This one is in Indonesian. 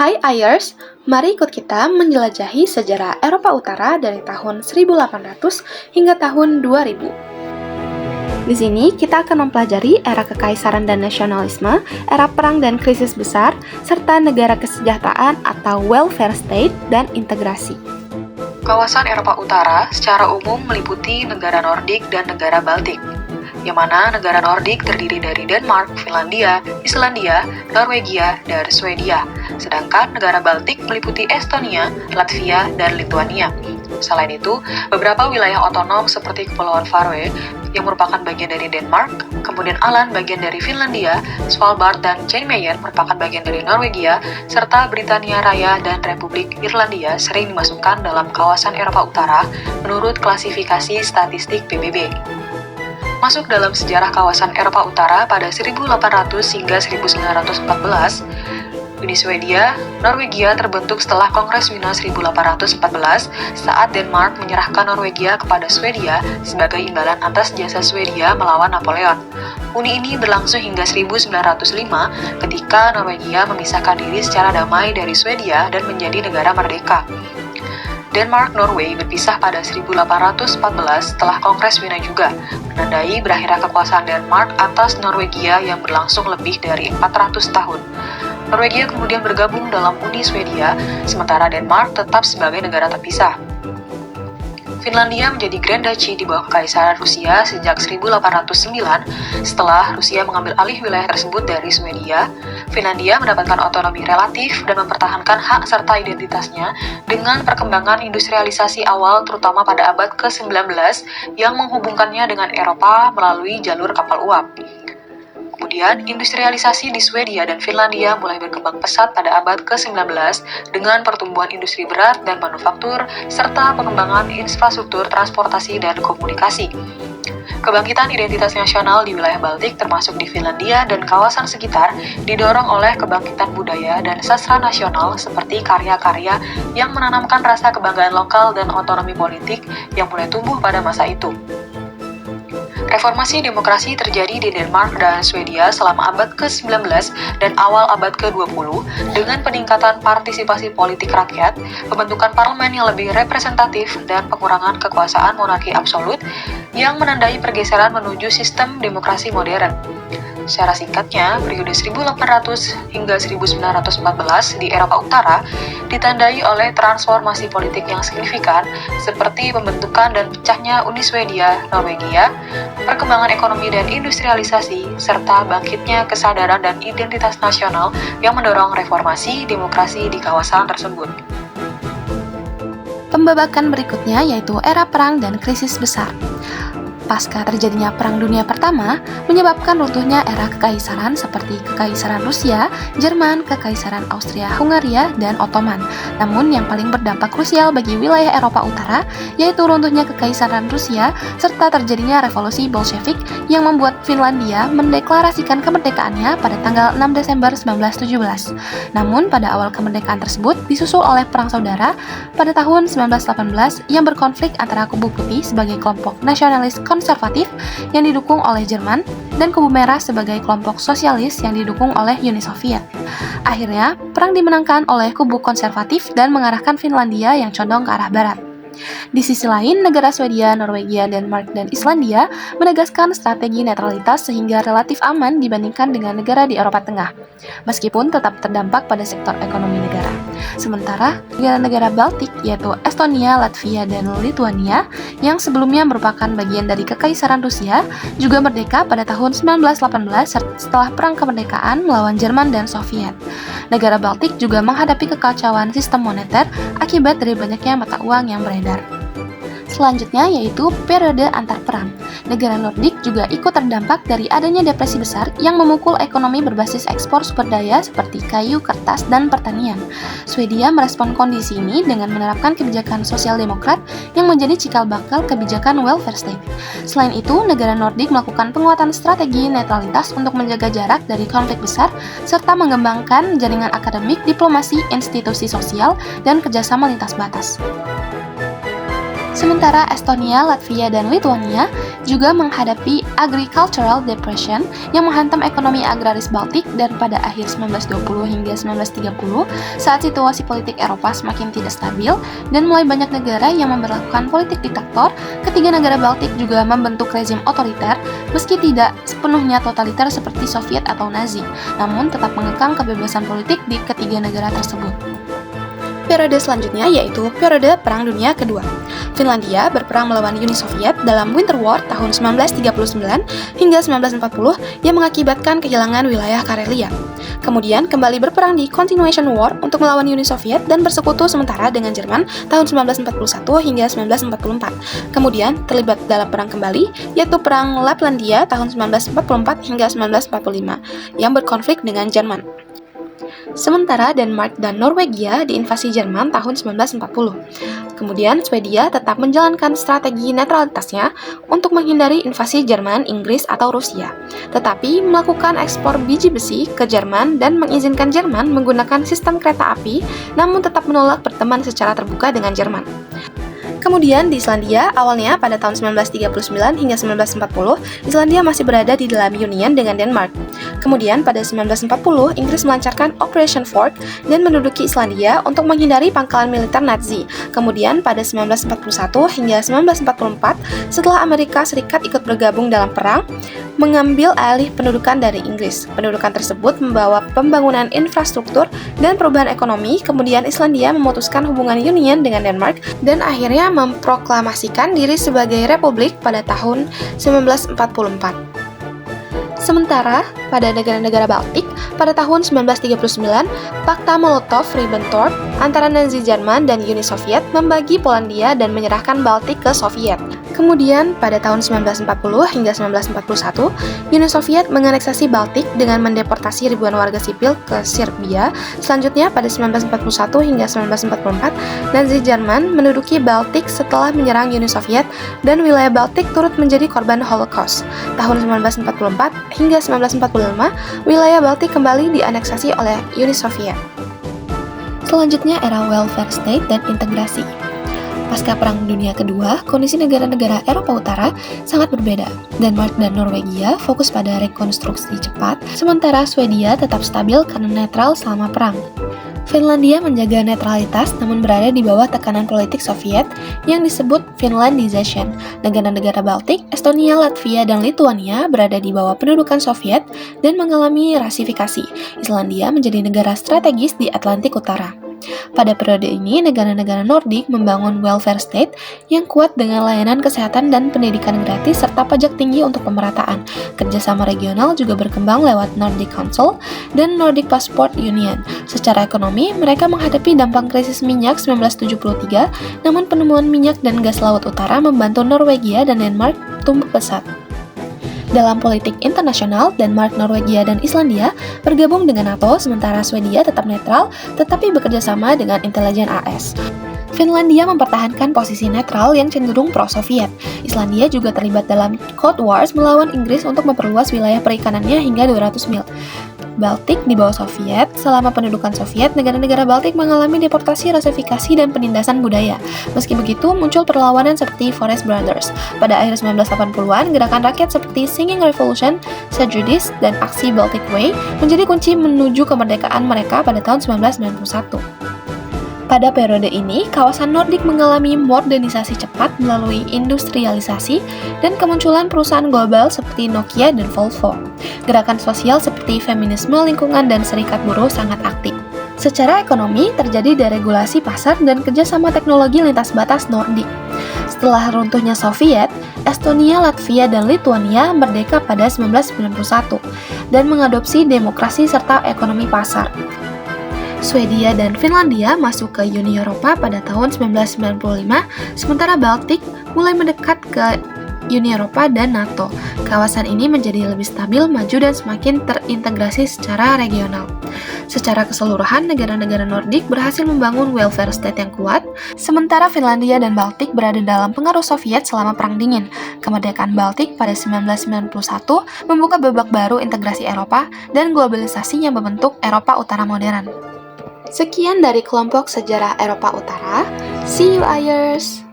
Hai Ayers, mari ikut kita menjelajahi sejarah Eropa Utara dari tahun 1800 hingga tahun 2000. Di sini kita akan mempelajari era kekaisaran dan nasionalisme, era perang dan krisis besar, serta negara kesejahteraan atau welfare state dan integrasi. Kawasan Eropa Utara secara umum meliputi negara Nordik dan negara Baltik, yang mana negara Nordik terdiri dari Denmark, Finlandia, Islandia, Norwegia, dan Swedia. Sedangkan negara Baltik meliputi Estonia, Latvia, dan Lithuania. Selain itu, beberapa wilayah otonom seperti Kepulauan Faroe yang merupakan bagian dari Denmark, kemudian Åland bagian dari Finlandia, Svalbard dan Jan Mayen merupakan bagian dari Norwegia, serta Britania Raya dan Republik Irlandia sering dimasukkan dalam kawasan Eropa Utara menurut klasifikasi statistik PBB. Masuk dalam sejarah kawasan Eropa Utara pada 1800 hingga 1914, Uni Swedia, Norwegia terbentuk setelah Kongres Wina 1814 saat Denmark menyerahkan Norwegia kepada Swedia sebagai imbalan atas jasa Swedia melawan Napoleon. Uni ini berlangsung hingga 1905 ketika Norwegia memisahkan diri secara damai dari Swedia dan menjadi negara merdeka. Denmark-Norway berpisah pada 1814 setelah Kongres Wina juga, menandai berakhirnya kekuasaan Denmark atas Norwegia yang berlangsung lebih dari 400 tahun. Norwegia kemudian bergabung dalam Uni Swedia, sementara Denmark tetap sebagai negara terpisah. Finlandia menjadi Grand Duchy di bawah Kekaisaran Rusia sejak 1809. Setelah Rusia mengambil alih wilayah tersebut dari Swedia, Finlandia mendapatkan otonomi relatif dan mempertahankan hak serta identitasnya dengan perkembangan industrialisasi awal terutama pada abad ke-19 yang menghubungkannya dengan Eropa melalui jalur kapal uap. Kemudian, industrialisasi di Swedia dan Finlandia mulai berkembang pesat pada abad ke-19 dengan pertumbuhan industri berat dan manufaktur, serta pengembangan infrastruktur transportasi dan komunikasi. Kebangkitan identitas nasional di wilayah Baltik termasuk di Finlandia dan kawasan sekitar didorong oleh kebangkitan budaya dan sastra nasional seperti karya-karya yang menanamkan rasa kebanggaan lokal dan otonomi politik yang mulai tumbuh pada masa itu. Reformasi demokrasi terjadi di Denmark dan Swedia selama abad ke-19 dan awal abad ke-20 dengan peningkatan partisipasi politik rakyat, pembentukan parlemen yang lebih representatif, dan pengurangan kekuasaan monarki absolut yang menandai pergeseran menuju sistem demokrasi modern. Secara singkatnya, periode 1800 hingga 1914 di Eropa Utara ditandai oleh transformasi politik yang signifikan seperti pembentukan dan pecahnya Uni Swedia, Norwegia, perkembangan ekonomi dan industrialisasi, serta bangkitnya kesadaran dan identitas nasional yang mendorong reformasi demokrasi di kawasan tersebut. Pembabakan berikutnya yaitu era perang dan krisis besar. Pasca terjadinya Perang Dunia Pertama, menyebabkan runtuhnya era kekaisaran seperti Kekaisaran Rusia, Jerman, Kekaisaran Austria-Hungaria, dan Ottoman. Namun yang paling berdampak krusial bagi wilayah Eropa Utara yaitu runtuhnya Kekaisaran Rusia serta terjadinya revolusi Bolshevik yang membuat Finlandia mendeklarasikan kemerdekaannya pada tanggal 6 Desember 1917. Namun pada awal kemerdekaan tersebut disusul oleh Perang Saudara pada tahun 1918 yang berkonflik antara kubu putih sebagai kelompok nasionalis konservatif yang didukung oleh Jerman dan kubu merah sebagai kelompok sosialis yang didukung oleh Uni Soviet. Akhirnya, perang dimenangkan oleh kubu konservatif dan mengarahkan Finlandia yang condong ke arah barat. Di sisi lain, negara Swedia, Norwegia, Denmark, dan Islandia menegaskan strategi netralitas sehingga relatif aman dibandingkan dengan negara di Eropa Tengah, meskipun tetap terdampak pada sektor ekonomi negara. Sementara, negara-negara Baltik yaitu Estonia, Latvia, dan Lithuania yang sebelumnya merupakan bagian dari Kekaisaran Rusia juga merdeka pada tahun 1918 setelah Perang Kemerdekaan melawan Jerman dan Soviet. Negara Baltik juga menghadapi kekacauan sistem moneter akibat dari banyaknya mata uang yang beredar. Selanjutnya yaitu periode antar perang. Negara Nordik juga ikut terdampak dari adanya depresi besar yang memukul ekonomi berbasis ekspor sumber daya seperti kayu, kertas, dan pertanian. Swedia merespon kondisi ini dengan menerapkan kebijakan sosial demokrat yang menjadi cikal bakal kebijakan welfare state. Selain itu, negara Nordik melakukan penguatan strategi netralitas untuk menjaga jarak dari konflik besar serta mengembangkan jaringan akademik, diplomasi, institusi sosial, dan kerjasama lintas batas. Sementara Estonia, Latvia, dan Lithuania juga menghadapi agricultural depression yang menghantam ekonomi agraris Baltik, dan pada akhir 1920 hingga 1930 saat situasi politik Eropa semakin tidak stabil dan mulai banyak negara yang memberlakukan politik diktator, ketiga negara Baltik juga membentuk rezim otoriter meski tidak sepenuhnya totaliter seperti Soviet atau Nazi, namun tetap mengekang kebebasan politik di ketiga negara tersebut. Periode selanjutnya yaitu periode Perang Dunia Kedua. Finlandia berperang melawan Uni Soviet dalam Winter War tahun 1939 hingga 1940 yang mengakibatkan kehilangan wilayah Karelia. Kemudian kembali berperang di Continuation War untuk melawan Uni Soviet dan bersekutu sementara dengan Jerman tahun 1941 hingga 1944. Kemudian terlibat dalam perang kembali yaitu Perang Laplandia tahun 1944 hingga 1945 yang berkonflik dengan Jerman. Sementara Denmark dan Norwegia diinvasi Jerman tahun 1940. Kemudian Swedia tetap menjalankan strategi netralitasnya untuk menghindari invasi Jerman, Inggris, atau Rusia, tetapi melakukan ekspor biji besi ke Jerman dan mengizinkan Jerman menggunakan sistem kereta api, namun tetap menolak berteman secara terbuka dengan Jerman. Kemudian di Islandia, awalnya pada tahun 1939 hingga 1940, Islandia masih berada di dalam union dengan Denmark. Kemudian pada 1940, Inggris melancarkan Operation Fort dan menduduki Islandia untuk menghindari pangkalan militer Nazi. Kemudian pada 1941 hingga 1944, setelah Amerika Serikat ikut bergabung dalam perang, mengambil alih pendudukan dari Inggris. Pendudukan tersebut membawa pembangunan infrastruktur dan perubahan ekonomi. Kemudian Islandia memutuskan hubungan union dengan Denmark dan akhirnya memproklamasikan diri sebagai republik pada tahun 1944. Sementara pada negara-negara Baltik, pada tahun 1939, Fakta Molotov-Ribbentrop antara Nazi Jerman dan Uni Soviet membagi Polandia dan menyerahkan Baltik ke Soviet. Kemudian, pada tahun 1940 hingga 1941, Uni Soviet menganeksasi Baltik dengan mendeportasi ribuan warga sipil ke Serbia. Selanjutnya, pada 1941 hingga 1944, Nazi Jerman menduduki Baltik setelah menyerang Uni Soviet dan wilayah Baltik turut menjadi korban Holocaust. Tahun 1944 hingga 1945, wilayah Baltik kembali dianeksasi oleh Uni Soviet. Selanjutnya, era welfare state dan integrasi. Pasca Perang Dunia Kedua, kondisi negara-negara Eropa Utara sangat berbeda. Denmark dan Norwegia fokus pada rekonstruksi cepat, sementara Swedia tetap stabil karena netral selama perang. Finlandia menjaga netralitas namun berada di bawah tekanan politik Soviet yang disebut Finlandization. Negara-negara Baltik, Estonia, Latvia, dan Lithuania berada di bawah pendudukan Soviet dan mengalami rasifikasi. Islandia menjadi negara strategis di Atlantik Utara. Pada periode ini, negara-negara Nordik membangun welfare state yang kuat dengan layanan kesehatan dan pendidikan gratis serta pajak tinggi untuk pemerataan. Kerjasama regional juga berkembang lewat Nordic Council dan Nordic Passport Union. Secara ekonomi, mereka menghadapi dampak krisis minyak 1973, namun penemuan minyak dan gas laut utara membantu Norwegia dan Denmark tumbuh pesat. Dalam politik internasional, Denmark, Norwegia, dan Islandia bergabung dengan NATO, sementara Swedia tetap netral tetapi bekerja sama dengan intelijen AS. Finlandia mempertahankan posisi netral yang cenderung pro-Soviet. Islandia juga terlibat dalam Cold Wars melawan Inggris untuk memperluas wilayah perikanannya hingga 200 mil. Baltik di bawah Soviet. Selama pendudukan Soviet, negara-negara Baltik mengalami deportasi, rasifikasi, dan penindasan budaya. Meski begitu, muncul perlawanan seperti Forest Brothers. Pada akhir 1980-an, gerakan rakyat seperti Singing Revolution, Sejudis, dan aksi Baltic Way menjadi kunci menuju kemerdekaan mereka pada tahun 1991. Pada periode ini, kawasan Nordik mengalami modernisasi cepat melalui industrialisasi dan kemunculan perusahaan global seperti Nokia dan Volvo. Gerakan sosial seperti feminisme, lingkungan, dan serikat buruh sangat aktif. Secara ekonomi, terjadi deregulasi pasar dan kerjasama teknologi lintas batas Nordik. Setelah runtuhnya Soviet, Estonia, Latvia, dan Lithuania merdeka pada 1991 dan mengadopsi demokrasi serta ekonomi pasar. Swedia dan Finlandia masuk ke Uni Eropa pada tahun 1995, sementara Baltik mulai mendekat ke Uni Eropa dan NATO. Kawasan ini menjadi lebih stabil, maju, dan semakin terintegrasi secara regional. Secara keseluruhan, negara-negara Nordik berhasil membangun welfare state yang kuat, sementara Finlandia dan Baltik berada dalam pengaruh Soviet selama Perang Dingin. Kemerdekaan Baltik pada 1991 membuka babak baru integrasi Eropa dan globalisasi yang membentuk Eropa Utara modern. Sekian dari kelompok sejarah Eropa Utara. See you, Ayers!